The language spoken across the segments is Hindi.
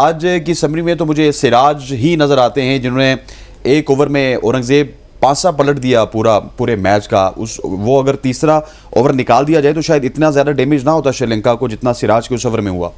आज की समरी में तो मुझे सिराज ही नज़र आते हैं जिन्होंने एक ओवर में औरंगज़ेब पासा पलट दिया पूरे मैच का। वो अगर तीसरा ओवर निकाल दिया जाए तो शायद इतना ज़्यादा डैमेज ना होता श्रीलंका को जितना सिराज के उस ओवर में हुआ।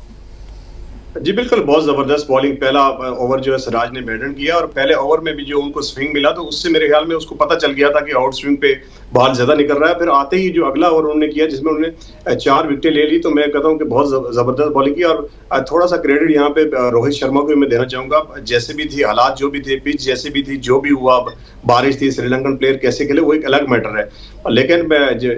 जी बिल्कुल, बहुत जबरदस्त बॉलिंग। पहला ओवर जो है सिराज ने बैटन किया और पहले ओवर में भी जो उनको स्विंग मिला तो उससे मेरे ख्याल में उसको पता चल गया था कि आउट स्विंग पे बॉल ज्यादा निकल रहा है। फिर आते ही जो अगला ओवर उन्होंने किया जिसमें उन्होंने 4 विकेटें ले ली, तो मैं कहता हूँ कि बहुत जबरदस्त बॉलिंग की। और थोड़ा सा क्रेडिट यहाँ पे रोहित शर्मा को मैं देना चाहूंगा। जैसे भी थी हालात, जो भी थे, पिच जैसे भी थी, जो भी हुआ, बारिश थी, श्रीलंकन प्लेयर कैसे खेले वो एक अलग मैटर है। लेकिन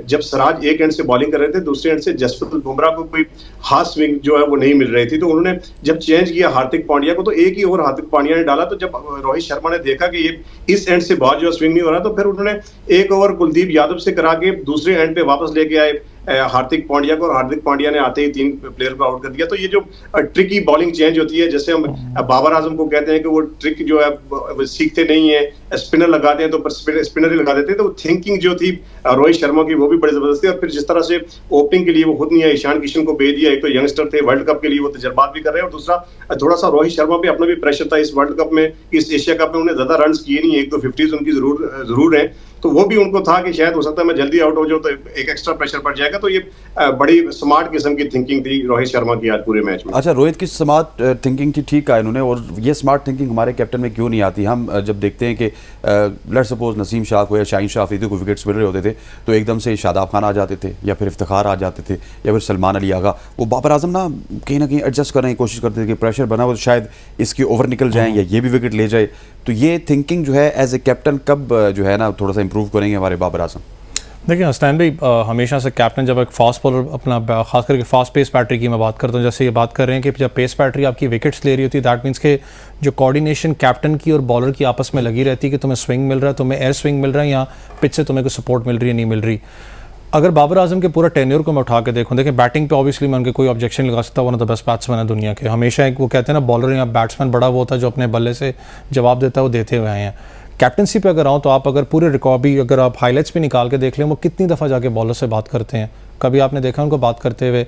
जब सिराज एक एंड से बॉलिंग कर रहे थे, दूसरे एंड से जसप्रीत बुमराह को कोई हाफ स्विंग जो है वो नहीं मिल रही थी, तो उन्होंने जब चेंज किया हार्दिक पांड्या को तो एक ही ओवर हार्दिक पांड्या ने डाला। तो जब रोहित शर्मा ने देखा कि ये इस एंड से बॉल जो स्विंग नहीं हो रहा, तो फिर उन्होंने एक ओवर कुलदीप यादव से करा के दूसरे एंड पे वापस लेके आए हार्दिक पांड्या को, और हार्दिक पांड्या ने आते ही 3 प्लेयर को आउट कर दिया। तो ये जो ट्रिकी बॉलिंग चेंज होती है, जैसे हम बाबर आजम को कहते हैं कि वो ट्रिक जो है सीखते नहीं है, स्पिनर लगाते हैं तो स्पिनर ही लगा देते हैं, तो थिंकिंग जो थी रोहित शर्मा की वो भी बड़ी जबरदस्त थी। और फिर जिस तरह से ओपनिंग के लिए वो खुद नहीं है, ईशान किशन को भेज दिया। एक तो यंगस्टर थे, वर्ल्ड कप के लिए वो तजर्बात भी कर रहे हैं, और दूसरा थोड़ा सा रोहित शर्मा पे अपना भी प्रेशर था इस वर्ल्ड कप में, इस एशिया कप में उन्हें ज्यादा रन किए नहीं, एक तो 50s उनकी जरूर है, तो वो भी उनको था कि शायद हो सकता है मैं जल्दी आउट हो जाऊं तो एक एक्स्ट्रा प्रेशर पड़ जाएगा। तो ये बड़ी स्मार्ट किस्म की थिंकिंग थी रोहित शर्मा की आज पूरे मैच में। अच्छा, रोहित की स्मार्ट थिंकिंग की ठीक कहा इन्होंने, और ये स्मार्ट थिंकिंग हमारे कैप्टन में क्यों नहीं आती? हम जब देखते हैं कि लेट्स सपोज नसीम शाह को या शाहीन शाह अफरीदी को विकेट्स मिल रहे होते थे तो एकदम से शादाब खान आ जाते थे, या फिर इफ्तिखार आ जाते थे, या फिर सलमान अली आगा। वो बाबर आजम ना कहीं एडजस्ट करने की कोशिश करते थे कि प्रेशर बना हो तो शायद इसके ओवर निकल जाएँ या ये भी विकेट ले जाए। तो ये थिंकिंग जो है एज ए कैप्टन कब जो है ना थोड़ा सा इंप्रूव करेंगे हमारे बाबर आजम? देखिए हसनैन भाई, हमेशा से कैप्टन जब एक फास्ट बॉलर अपना खास करके फास्ट पेस बैटरी की मैं बात करता हूँ, जैसे ये बात कर रहे हैं कि जब पेस बैटरी आपकी विकेट्स ले रही होती है, दैट मीन्स के जो कोऑर्डिनेशन कैप्टन की और बॉलर की आपस में लगी रहती है कि तुम्हें स्विंग मिल रहा है, तुम्हें एयर स्विंग मिल रहा है, या पिच से तुम्हें कोई सपोर्ट मिल रही है, नहीं मिल रही। अगर बाबर आजम के पूरा टेन्योर को मैं उठा के देखूँ, देखिए बैटिंग पे ऑब्वियसली मैं उनके कोई ऑब्जेक्शन लगा सकता, one of the best batsman है दुनिया के। हमेशा एक वो कहते हैं ना, बॉलर या बैट्समैन बड़ा वो होता है जो अपने बल्ले से जवाब देता है, वो देते हुए आए हैं। कैप्टनसी पे अगर आऊँ तो आप अगर पूरे रिकॉर्ड भी अगर आप हाईलाइट्स भी निकाल के देख लें, वो कितनी दफ़ा जाके बॉलर से बात करते हैं। कभी आपने देखा उनको बात करते हुए?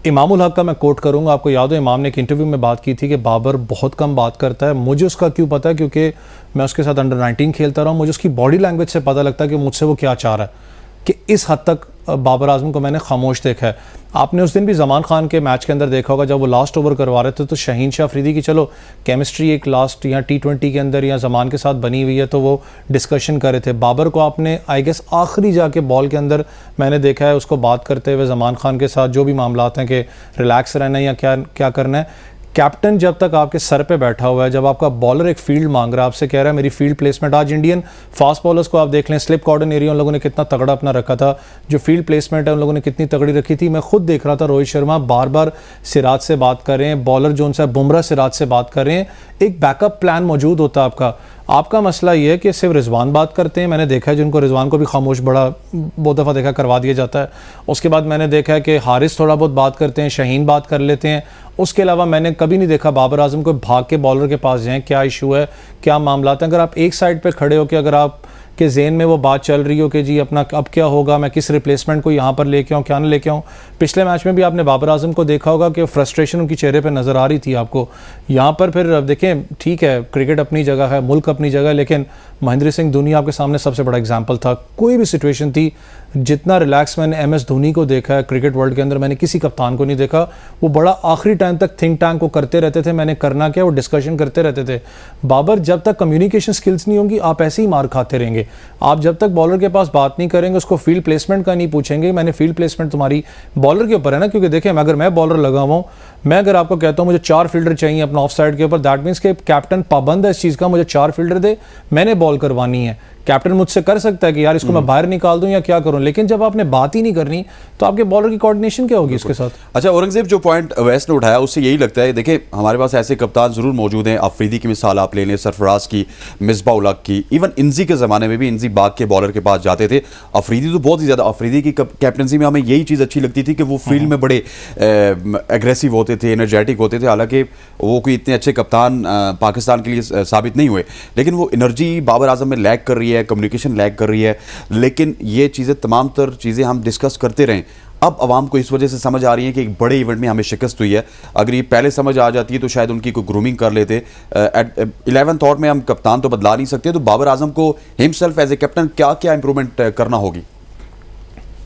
इमामुल हक का मैं कोट करूंगा, आपको याद हो इमाम ने एक इंटरव्यू में बात की थी कि बाबर बहुत कम बात करता है। मुझे उसका क्यों पता है? क्योंकि मैं उसके साथ अंडर 19 खेलता रहा हूँ, मुझे उसकी बॉडी लैंग्वेज से पता लगता है कि मुझसे वो क्या चाह रहा है, कि इस हद तक बाबर आजम को मैंने खामोश देखा है। आपने उस दिन भी जमान खान के मैच के अंदर देखा होगा, जब वो लास्ट ओवर करवा रहे थे तो शाहीन शाह अफरीदी की चलो केमिस्ट्री एक लास्ट या T20 के अंदर या जमान के साथ बनी हुई है, तो वो डिस्कशन कर रहे थे। बाबर को आपने आई गेस आखिरी जाके बॉल के अंदर मैंने देखा है उसको बात करते हुए जमान खान के साथ, जो भी मामलात हैं कि रिलैक्स रहना है या क्या करना है। कैप्टन जब तक आपके सर पे बैठा हुआ है, जब आपका बॉलर एक फील्ड मांग रहा है, आपसे कह रहा है मेरी फील्ड प्लेसमेंट, आज इंडियन फास्ट बॉलर्स को आप देख लें, स्लिप कॉर्डन एरिया उन लोगों ने कितना तगड़ा अपना रखा था, जो फील्ड प्लेसमेंट है उन लोगों ने कितनी तगड़ी रखी थी। मैं खुद देख रहा था रोहित शर्मा बार बार सिराज से बात कर रहे हैं, बॉलर जो उनसे बुमराह सिराज से बात कर रहे हैं, एक बैकअप प्लान मौजूद होता है आपका मसला ये है कि सिर्फ रिजवान बात करते हैं। मैंने देखा है जिनको रिजवान को भी खामोश बड़ा बहुत दफ़ा देखा करवा दिया जाता है। उसके बाद मैंने देखा है कि हारिस थोड़ा बहुत बात करते हैं, शाहीन बात कर लेते हैं। उसके अलावा मैंने कभी नहीं देखा बाबर आजम को भाग के बॉलर के पास जाएँ, क्या इशू है, क्या मामला है। अगर आप एक साइड पर खड़े हो कि अगर आप के ज़हन में वो बात चल रही हो कि जी अपना अब क्या होगा, मैं किस रिप्लेसमेंट को यहाँ पर लेके आऊँ, क्या ना लेके आऊँ। पिछले मैच में भी आपने बाबर आजम को देखा होगा कि फ्रस्ट्रेशन उनकी चेहरे पे नज़र आ रही थी आपको। यहाँ पर फिर देखें, ठीक है क्रिकेट अपनी जगह है, मुल्क अपनी जगह है, लेकिन महेंद्र सिंह धोनी आपके सामने सबसे बड़ा एग्जाम्पल था। कोई भी सिचुएशन थी, जितना रिलैक्स मैंने MS धोनी को देखा है क्रिकेट वर्ल्ड के अंदर, मैंने किसी कप्तान को नहीं देखा। वो बड़ा आखिरी टाइम तक थिंक टैंक को करते रहते थे, मैंने करना क्या, वो डिस्कशन करते रहते थे। बाबर, जब तक कम्युनिकेशन स्किल्स नहीं होंगी आप ऐसे ही मार खाते रहेंगे। आप जब तक बॉलर के पास बात नहीं करेंगे, उसको फील्ड प्लेसमेंट का नहीं पूछेंगे, मैंने फील्ड प्लेसमेंट तुम्हारी बॉलर के ऊपर है ना, क्योंकि देखें अगर मैं बॉलर लगा हुआ हूँ, मैं अगर आपको कहता हूँ मुझे 4 फील्डर चाहिए अपना ऑफ साइड के ऊपर, दैट मीन्स के कैप्टन पाबंद है इस चीज़ का, मुझे 4 फील्डर दे, मैंने बॉल करवानी है। कैप्टन मुझसे कर सकता है कि यार इसको मैं बाहर निकाल दूं या क्या करूं, लेकिन जब आपने बात ही नहीं करनी तो आपके बॉलर की कोऑर्डिनेशन क्या होगी इसके साथ? अच्छा, औरंगजेब जो पॉइंट वैस ने उठाया उससे यही लगता है, देखिए हमारे पास ऐसे कप्तान जरूर मौजूद हैं, अफरीदी की मिसाल आप ले लें, सरफराज की, मिसबा उल हक की, इवन इंजी के ज़माने में भी इंजी बाग के बॉलर के पास जाते थे। अफरीदी तो बहुत ही ज़्यादा, अफरीदी की कैप्टनसी में हमें यही चीज़ अच्छी लगती थी कि वो फील्ड में बड़े एग्रेसिव होते थे, एनर्जेटिक होते थे। हालांकि वो कोई इतने अच्छे कप्तान पाकिस्तान के लिए साबित नहीं हुए, लेकिन वो एनर्जी बाबर आजम में लैग कर रही है, कम्युनिकेशन लैग कर रही है। लेकिन ये चीज़ें, तमाम तर चीज़ें हम डिस्कस करते रहें, अब आवाम को इस वजह से समझ आ रही है कि एक बड़े इवेंट में हमें शिकस्त हुई है। अगर ये पहले समझ आ जाती है तो शायद उनकी कोई ग्रूमिंग कर लेते। एट 11th ऑवर में हम कप्तान तो बदला नहीं सकते, तो बाबर आजम को हिमसेल्फ एज ए कैप्टन क्या क्या इंप्रूवमेंट करना होगी?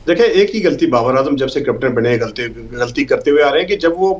देखिए, एक ही गलती बाबर आजम जब से कैप्टन बने गलती करते हुए आ रहे हैं कि जब वो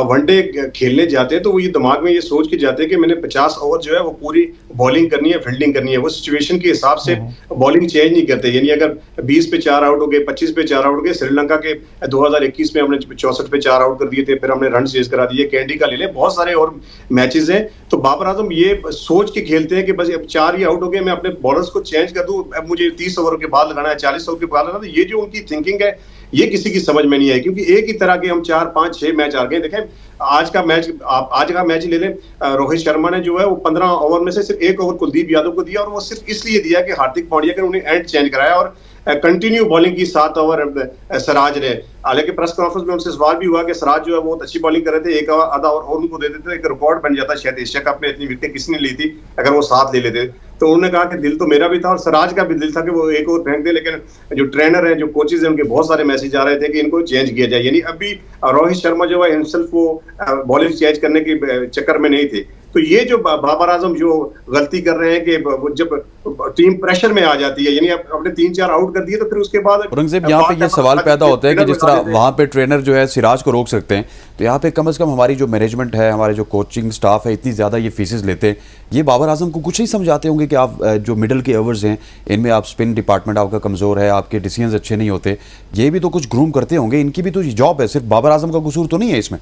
वनडे खेलने जाते हैं तो वो ये दिमाग में ये सोच के जाते हैं कि मैंने 50 ओवर जो है वो पूरी बॉलिंग करनी है, फील्डिंग करनी है। वो सिचुएशन के हिसाब से बॉलिंग चेंज नहीं करते। यानी अगर 20 पे 4 आउट हो गए, 25 पे 4 आउट हो गए, श्रीलंका के 2021 में हमने 64 पे 4 आउट कर दिए थे, फिर हमने रन चेज करा दिए, कैंडी का ले ले, बहुत सारे और मैचेस हैं। तो बाबर आजम ये सोच के खेलते हैं कि बस अब 4 ही आउट हो गए, मैं अपने बॉलर्स को चेंज कर दूं, अब मुझे 30 ओवर के बाद लगाना है, 40 ओवर के बाद लगाना है। ये जो उनकी थिंकिंग है ये किसी की समझ में नहीं आई, क्योंकि एक ही तरह के हम 4, 5, 6 मैच हार गए। देखें, आज का मैच ले लें, रोहित शर्मा ने जो है वो 15 ओवर में से सिर्फ 1 ओवर कुलदीप यादव को दिया, और वो सिर्फ इसलिए दिया कि हार्दिक पांड्या ने उन्हें एंड चेंज कराया और कंटिन्यू बॉलिंग की 7 ओवर सिराज ने। हालांकि प्रेस कॉन्फ्रेंस में उनसे सवाल भी हुआ कि सिराज जो है बहुत अच्छी बॉलिंग कर रहे थे, एक आधा और उनको दे देते, एक रिकॉर्ड बन जाता शायद एशिया कप में इतनी विकेट किसने ली थी अगर वो 7 ले लेते। तो उन्होंने कहा कि दिल तो मेरा भी था और सिराज का भी दिल था कि वो 1 ओवर फेंक दे, लेकिन जो ट्रेनर है, जो कोचेज हैं, उनके बहुत सारे मैसेज आ रहे थे कि इनको चेंज किया जाए। यानी अभी रोहित शर्मा जो है हिमसेल्फ वो बॉलिंग चेंज करने के चक्कर में नहीं थे। तो ये जो बाबर आजम जो गलती कर रहे हैं कि जब टीम प्रेशर में आ जाती है, यानी अपने 3-4 आउट कर दिए तो फिर उसके बाद औरंगजेब, यहाँ पे ये सवाल पैदा होता है कि जिस तरह वहाँ पे ट्रेनर जो है सिराज को रोक सकते हैं, तो यहाँ पे कम से कम हमारी जो मैनेजमेंट है, हमारे जो कोचिंग स्टाफ है, इतनी ज़्यादा ये फीसेस लेते हैं, ये बाबर आजम को कुछ नहीं समझाते होंगे कि आप जो मिडल के ओवर्स हैं इनमें आप स्पिन डिपार्टमेंट आपका कमज़ोर है, आपके डिसीजंस अच्छे नहीं होते, ये भी तो कुछ ग्रूम करते होंगे, इनकी भी तो जॉब है, सिर्फ बाबर आजम का कसूर तो नहीं है इसमें।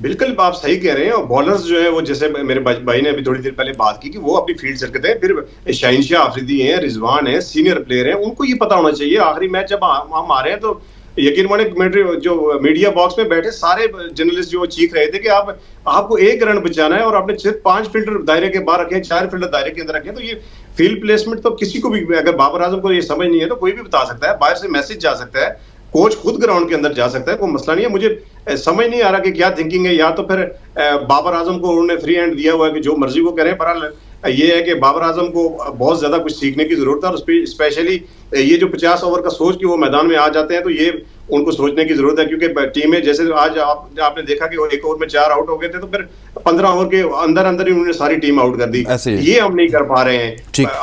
बिल्कुल आप सही कह रहे हैं। और बॉलर्स जो है वो, जैसे मेरे भाई ने अभी थोड़ी देर पहले बात की कि वो अपनी फील्ड करते हैं, फिर शाहिनशाह अफरीदी हैं, रिजवान हैं, सीनियर प्लेयर हैं, उनको ये पता होना चाहिए। आखिरी मैच जब हम आ रहे हैं तो यकीन माने जो मीडिया बॉक्स में बैठे सारे जर्नलिस्ट जो चीख रहे थे कि आपको 1 रन बचाना है और आपने सिर्फ 5 फील्डर दायरे के बाहर रखे, 4 फील्डर दायरे के अंदर रखे। तो ये फील्ड प्लेसमेंट तो किसी को भी, अगर बाबर आजम को ये समझ नहीं है तो कोई भी बता सकता है, बाहर से मैसेज जा सकता है, कोच खुद ग्राउंड के अंदर जा सकता है, कोई मसला नहीं है। मुझे समझ नहीं आ रहा कि क्या थिंकिंग है, या तो फिर बाबर आजम को उन्होंने फ्री हैंड दिया हुआ है कि जो मर्जी वो करें। पर ये है कि बाबर आजम को बहुत ज्यादा कुछ सीखने की जरूरत है, और स्पेशली ये जो 50 ओवर का सोच के वो मैदान में आ जाते हैं, तो ये उनको सोचने की जरूरत है। क्योंकि टीमें जैसे आज आपने देखा कि वो 1 ओवर में 4 आउट हो गए थे, तो फिर 15 ओवर के अंदर ही उन्होंने सारी टीम आउट कर दी। ये हम नहीं कर पा रहे हैं।